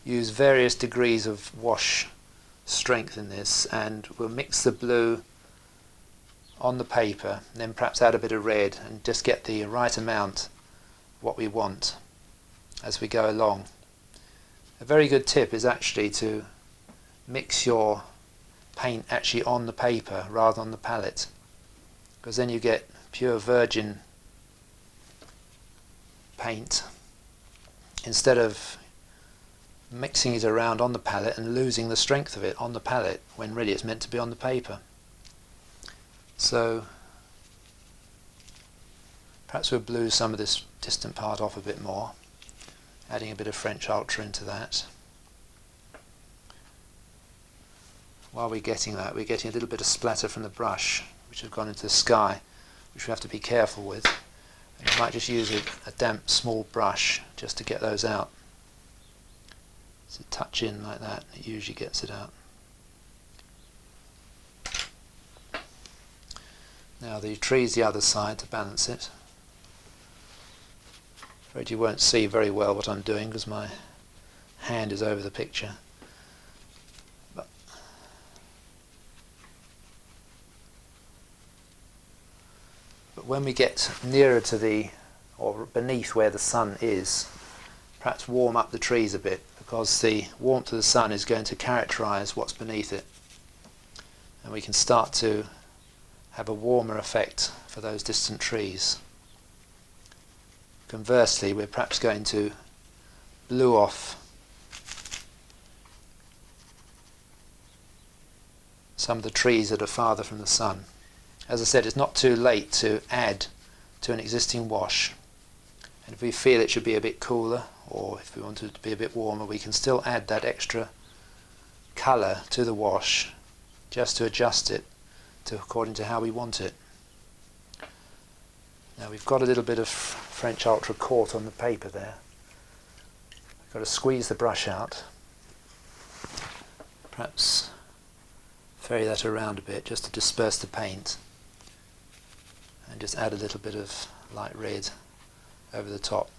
use various degrees of wash strength in this, and we'll mix the blue on the paper and then perhaps add a bit of red and just get the right amount of what we want as we go along. A very good tip is actually to mix your paint actually on the paper rather than the palette, because then you get pure virgin paint instead of mixing it around on the palette and losing the strength of it on the palette when really it's meant to be on the paper. So perhaps we'll blue some of this distant part off a bit more, adding a bit of French Ultra into that. While we're getting that, we're getting a little bit of splatter from the brush which has gone into the sky, which we have to be careful with. And you might just use a damp small brush just to get those out. So touch in like that, it usually gets it out. Now the tree's the other side to balance it. Afraid you won't see very well what I'm doing because my hand is over the picture. But when we get nearer to the, or beneath where the sun is, perhaps warm up the trees a bit, because the warmth of the sun is going to characterize what's beneath it, and we can start to have a warmer effect for those distant trees. Conversely, we're perhaps going to blue off some of the trees that are farther from the sun. As I said, it's not too late to add to an existing wash, and if we feel it should be a bit cooler, or if we want it to be a bit warmer, we can still add that extra colour to the wash just to adjust it according to how we want it. Now we've got a little bit of French Ultra caught on the paper there. I've got to squeeze the brush out, perhaps ferry that around a bit just to disperse the paint, and just add a little bit of light red over the top.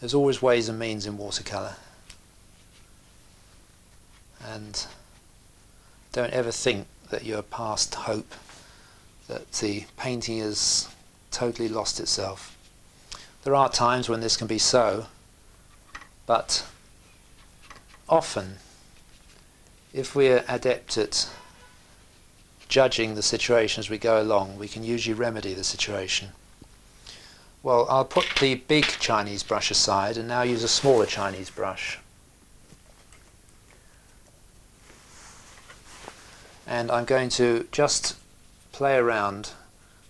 There's always ways and means in watercolour, and don't ever think that you're past hope, that the painting has totally lost itself. There are times when this can be so, but often, if we're adept at judging the situation as we go along, we can usually remedy the situation. Well, I'll put the big Chinese brush aside and now use a smaller Chinese brush. And I'm going to just play around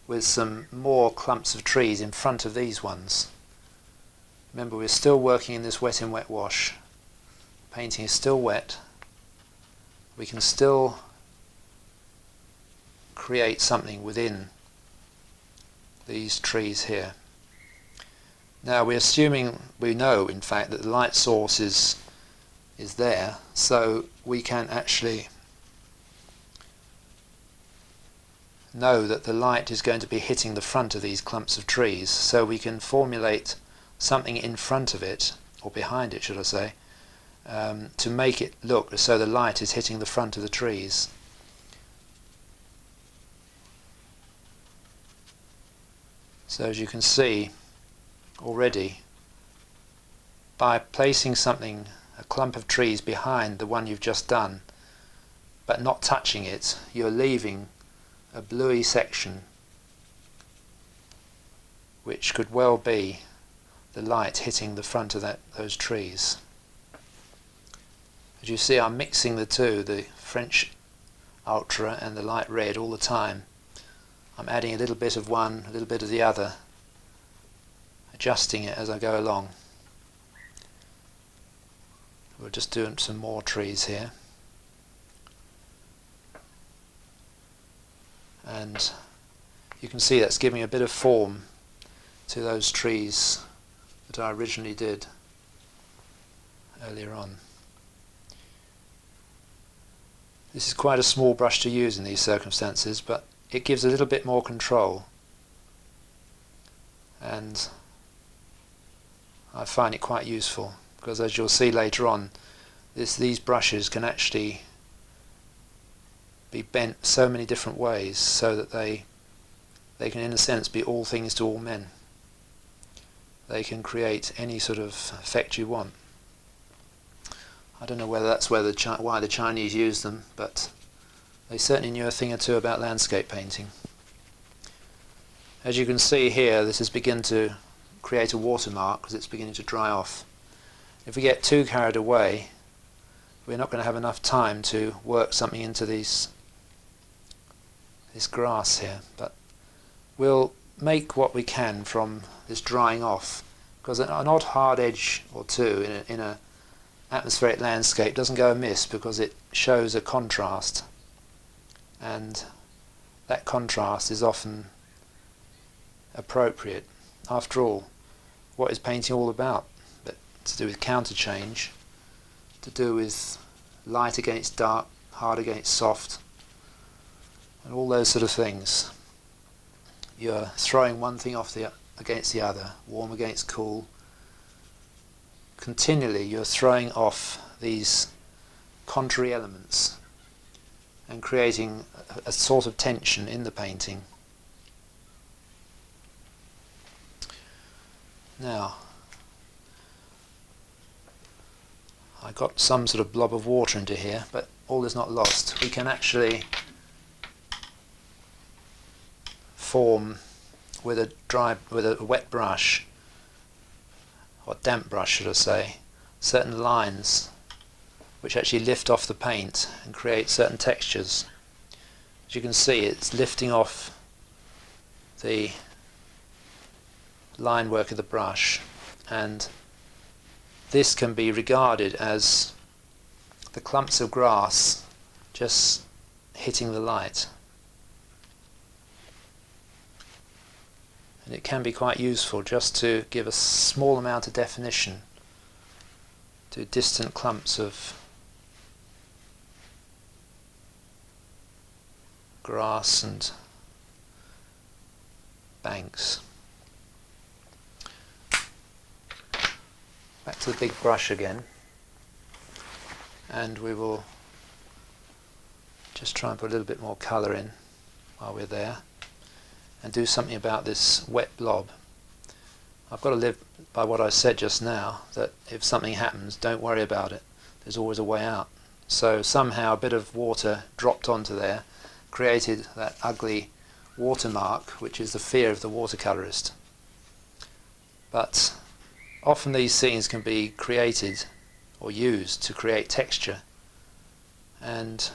with some more clumps of trees in front of these ones. Remember, we're still working in this wet in wet wash. Painting is still wet. We can still create something within these trees here. Now we're assuming, we know in fact that the light source is there, so we can actually know that the light is going to be hitting the front of these clumps of trees, so we can formulate something in front of it, or behind it should I say, to make it look as though the light is hitting the front of the trees. So as you can see already, by placing something, a clump of trees behind the one you've just done, but not touching it, you're leaving a bluey section which could well be the light hitting the front of those trees. As you see, I'm mixing the two, the French Ultra and the light red, all the time. I'm adding a little bit of one, a little bit of the other, adjusting it as I go along. We'll just do some more trees here. And you can see that's giving a bit of form to those trees that I originally did earlier on. This is quite a small brush to use in these circumstances, but it gives a little bit more control, and I find it quite useful because because as you'll see later on, these brushes can actually be bent so many different ways so that they can in a sense be all things to all men. They can create any sort of effect you want. I don't know whether that's why the Chinese use them, but they certainly knew a thing or two about landscape painting. As you can see here, this has begun to create a watermark because it's beginning to dry off. If we get too carried away, we're not going to have enough time to work something into this grass here, but we'll make what we can from this drying off, because an odd hard edge or two in a atmospheric landscape doesn't go amiss because it shows a contrast, and that contrast is often appropriate. After all, what is painting all about? But to do with counterchange, to do with light against dark, hard against soft, and all those sort of things. You're throwing one thing off against the other, warm against cool. Continually you're throwing off these contrary elements and creating a sort of tension in the painting. Now, I got some sort of blob of water into here, but all is not lost. We can actually form with a wet brush, or damp brush should I say, certain lines which actually lift off the paint and create certain textures. As you can see, it's lifting off the line work of the brush, and this can be regarded as the clumps of grass just hitting the light. And it can be quite useful just to give a small amount of definition to distant clumps of grass and banks. Back to the big brush again, and we will just try and put a little bit more colour in while we're there and do something about this wet blob. I've got to live by what I said just now, that if something happens, don't worry about it, there's always a way out. So somehow a bit of water dropped onto there, created that ugly watermark, which is the fear of the watercolourist. But often these scenes can be created or used to create texture, and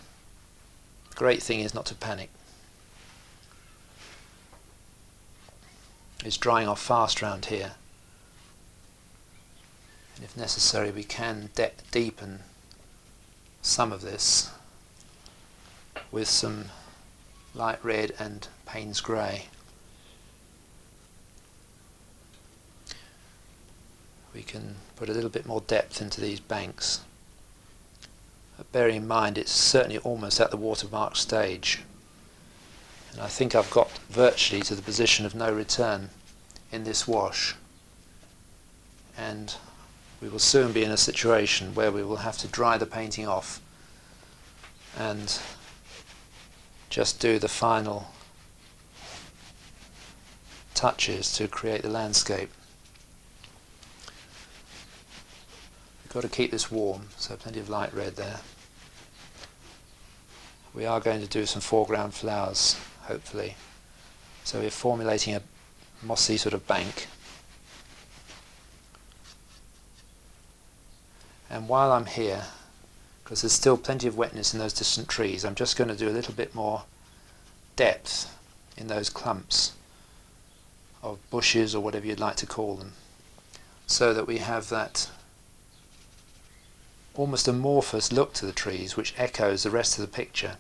the great thing is not to panic. It's drying off fast around here, and if necessary we can deepen some of this with some light red and Payne's grey. We can put a little bit more depth into these banks, but bearing in mind it's certainly almost at the watermark stage, and I think I've got virtually to the position of no return in this wash, and we will soon be in a situation where we will have to dry the painting off and just do the final touches to create the landscape. We've got to keep this warm, so plenty of light red there. We are going to do some foreground flowers, hopefully. So we're formulating a mossy sort of bank. And while I'm here, because there's still plenty of wetness in those distant trees, I'm just going to do a little bit more depth in those clumps of bushes or whatever you'd like to call them, so that we have that almost amorphous look to the trees which echoes the rest of the picture.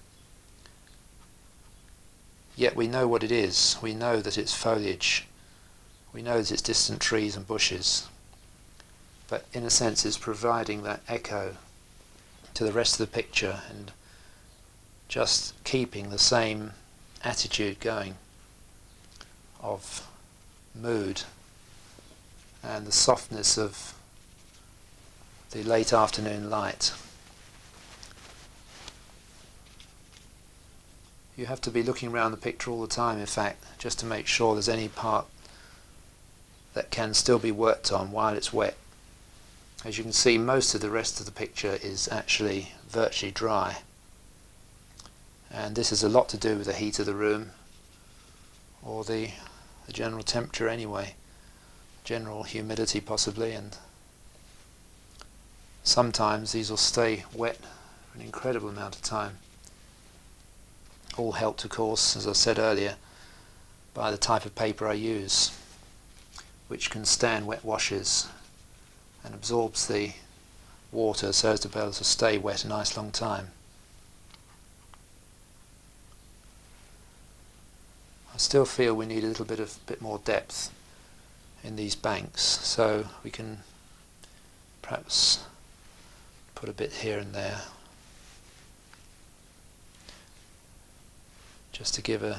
Yet we know what it is. We know that it's foliage. We know that it's distant trees and bushes. But in a sense it's providing that echo to the rest of the picture and just keeping the same attitude going of mood and the softness of the late afternoon light. You have to be looking around the picture all the time, in fact, just to make sure there's any part that can still be worked on while it's wet. As you can see, most of the rest of the picture is actually virtually dry, and this has a lot to do with the heat of the room, or the general temperature anyway, general humidity possibly, and sometimes these will stay wet for an incredible amount of time. All helped, of course, as I said earlier, by the type of paper I use, which can stand wet washes and absorbs the water so as to be able to stay wet a nice long time. I still feel we need a little bit more depth in these banks, so we can perhaps put a bit here and there, just to give an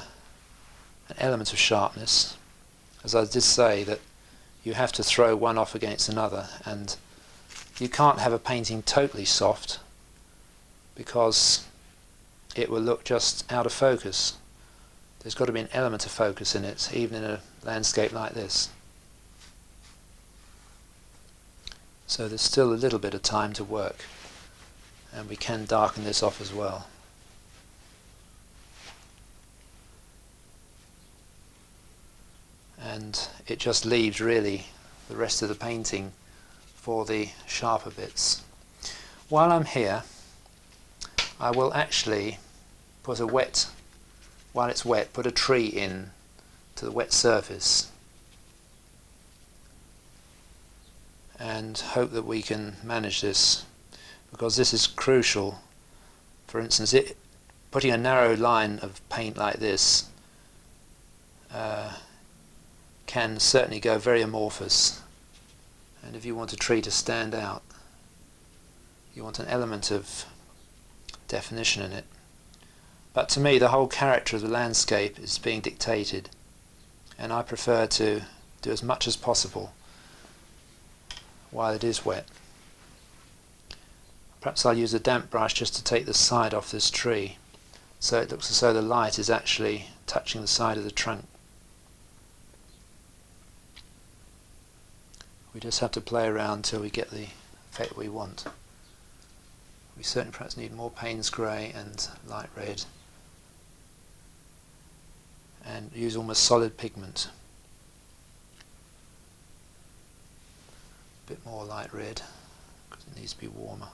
element of sharpness. As I did say, that you have to throw one off against another, and you can't have a painting totally soft because it will look just out of focus. There's got to be an element of focus in it, even in a landscape like this. So there's still a little bit of time to work, and we can darken this off as well. And it just leaves really the rest of the painting for the sharper bits. While I'm here, I will actually put while it's wet, put a tree in to the wet surface and hope that we can manage this, because this is crucial. For instance, putting a narrow line of paint like this can certainly go very amorphous, and if you want a tree to stand out, you want an element of definition in it. But to me, the whole character of the landscape is being dictated, and I prefer to do as much as possible while it is wet. Perhaps I'll use a damp brush just to take the side off this tree, so it looks as though the light is actually touching the side of the trunk. We just have to play around till we get the effect we want. We certainly perhaps need more Payne's grey and light red, and use almost solid pigment. A bit more light red because it needs to be warmer.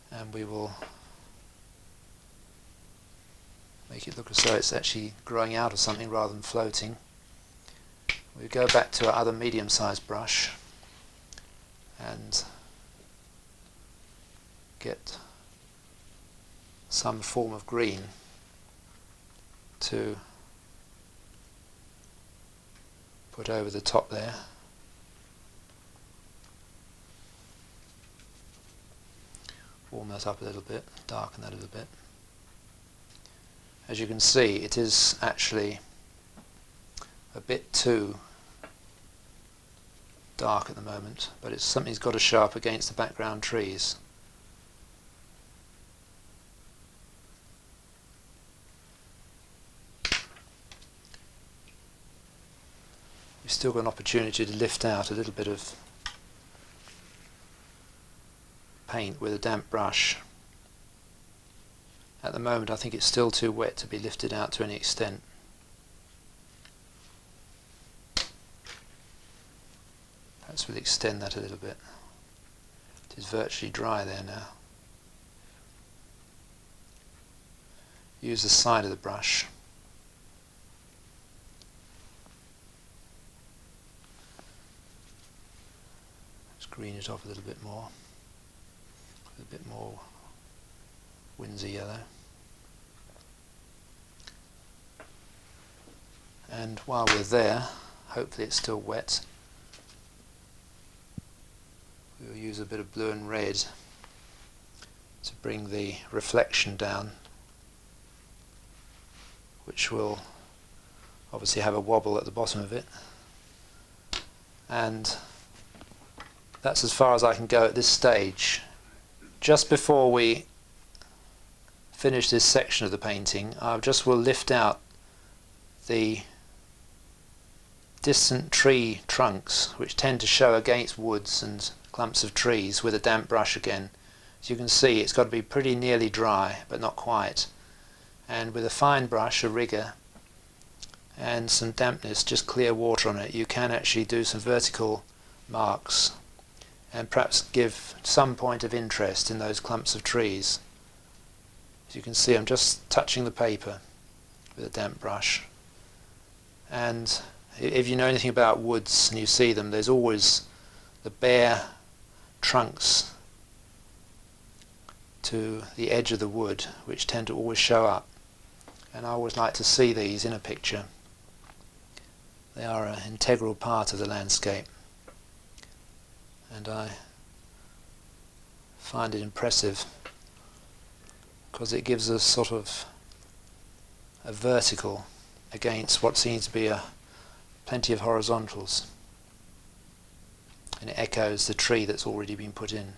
And we will make it look as though it's actually growing out of something rather than floating. We go back to our other medium-sized brush and get some form of green to put over the top there. Warm that up a little bit, darken that a little bit. As you can see, it is actually a bit too dark at the moment, but it's something that's got to show up against the background trees. You've still got an opportunity to lift out a little bit of paint with a damp brush. At the moment I think it's still too wet to be lifted out to any extent. Perhaps we'll extend that a little bit. It is virtually dry there now. Use the side of the brush. Let's green it off a little bit more. A bit more Windsor yellow. And while we're there, hopefully it's still wet, we'll use a bit of blue and red to bring the reflection down, which will obviously have a wobble at the bottom of it, and that's as far as I can go at this stage. Just before we finish this section of the painting, I just will lift out the distant tree trunks which tend to show against woods and clumps of trees with a damp brush again. As you can see, it's got to be pretty nearly dry, but not quite. And with a fine brush, a rigger, and some dampness, just clear water on it, you can actually do some vertical marks and perhaps give some point of interest in those clumps of trees. As you can see, I'm just touching the paper with a damp brush. And if you know anything about woods and you see them, there's always the bare trunks to the edge of the wood which tend to always show up, and I always like to see these in a picture. They are an integral part of the landscape, and I find it impressive because it gives us sort of a vertical against what seems to be plenty of horizontals, and it echoes the tree that's already been put in.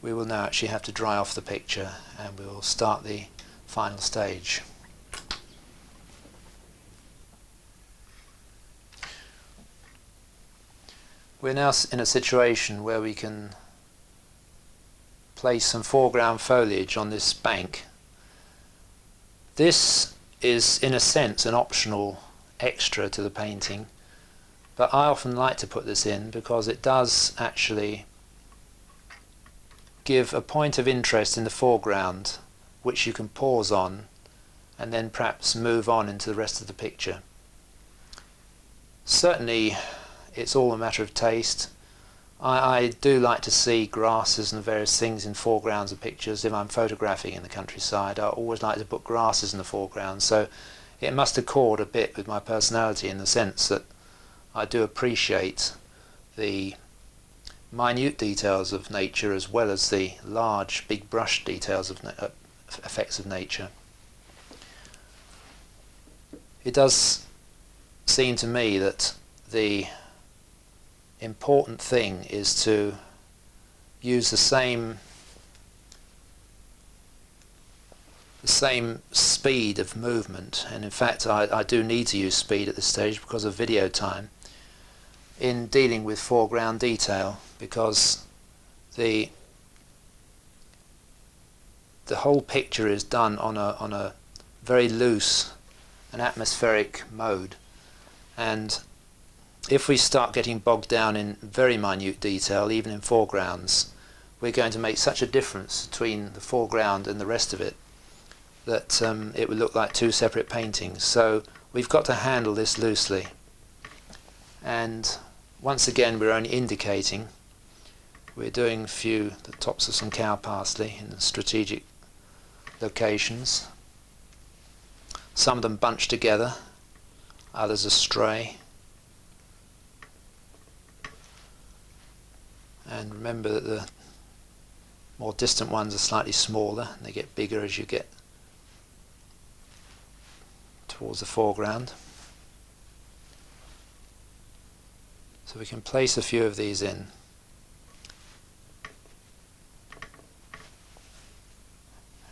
We will now actually have to dry off the picture, and we will start the final stage. We're now in a situation where we can place some foreground foliage on this bank. This is in a sense an optional extra to the painting, but I often like to put this in because it does actually give a point of interest in the foreground which you can pause on and then perhaps move on into the rest of the picture. Certainly it's all a matter of taste. I do like to see grasses and various things in foregrounds of pictures. If I'm photographing in the countryside, I always like to put grasses in the foreground, so it must accord a bit with my personality in the sense that I do appreciate the minute details of nature as well as the large big brush details of effects of nature. It does seem to me that the important thing is to use the same speed of movement, and in fact I do need to use speed at this stage because of video time in dealing with foreground detail, because the whole picture is done on a very loose and atmospheric mode, and if we start getting bogged down in very minute detail, even in foregrounds, we're going to make such a difference between the foreground and the rest of it that it would look like two separate paintings. So we've got to handle this loosely, and once again we're only indicating. We're doing the tops of some cow parsley in strategic locations, some of them bunched together, others astray. And remember that the more distant ones are slightly smaller, and they get bigger as you get towards the foreground. So we can place a few of these in.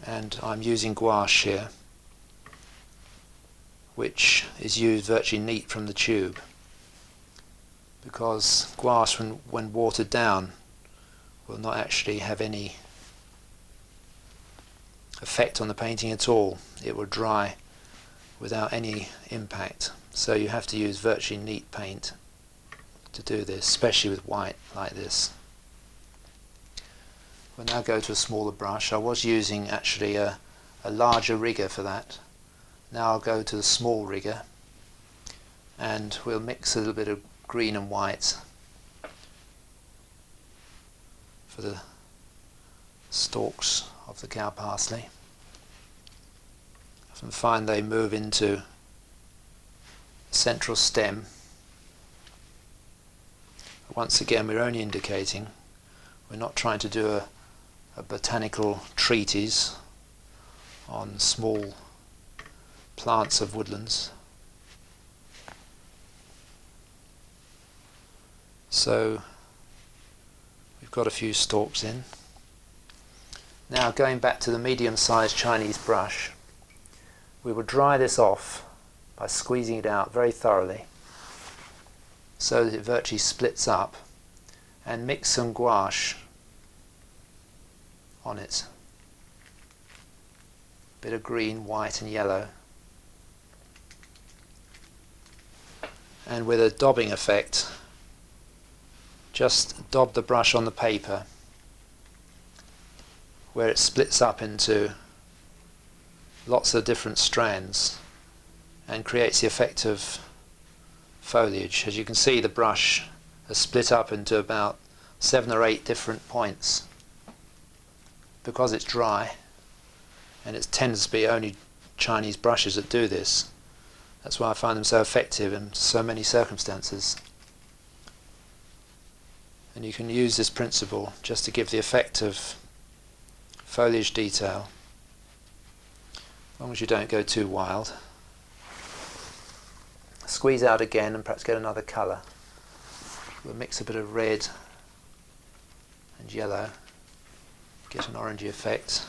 And I'm using gouache here, which is used virtually neat from the tube, because gouache, when watered down, will not actually have any effect on the painting at all. It will dry without any impact, so you have to use virtually neat paint to do this, especially with white like this. We'll now go to a smaller brush. I was using actually a larger rigger for that. Now I'll go to the small rigger, and we'll mix a little bit of green and white for the stalks of the cow parsley. I often find they move into the central stem. Once again, we're only indicating. We're not trying to do a botanical treatise on small plants of woodlands. So we've got a few stalks in. Now going back to the medium-sized Chinese brush, we will dry this off by squeezing it out very thoroughly so that it virtually splits up, and mix some gouache on it. Bit of green, white and yellow. And with a daubing effect, just daub the brush on the paper where it splits up into lots of different strands and creates the effect of foliage. As you can see, the brush has split up into about 7 or 8 different points because it's dry, and it tends to be only Chinese brushes that do this. That's why I find them so effective in so many circumstances. And you can use this principle just to give the effect of foliage detail, as long as you don't go too wild. Squeeze out again and perhaps get another colour. We'll mix a bit of red and yellow, get an orangey effect.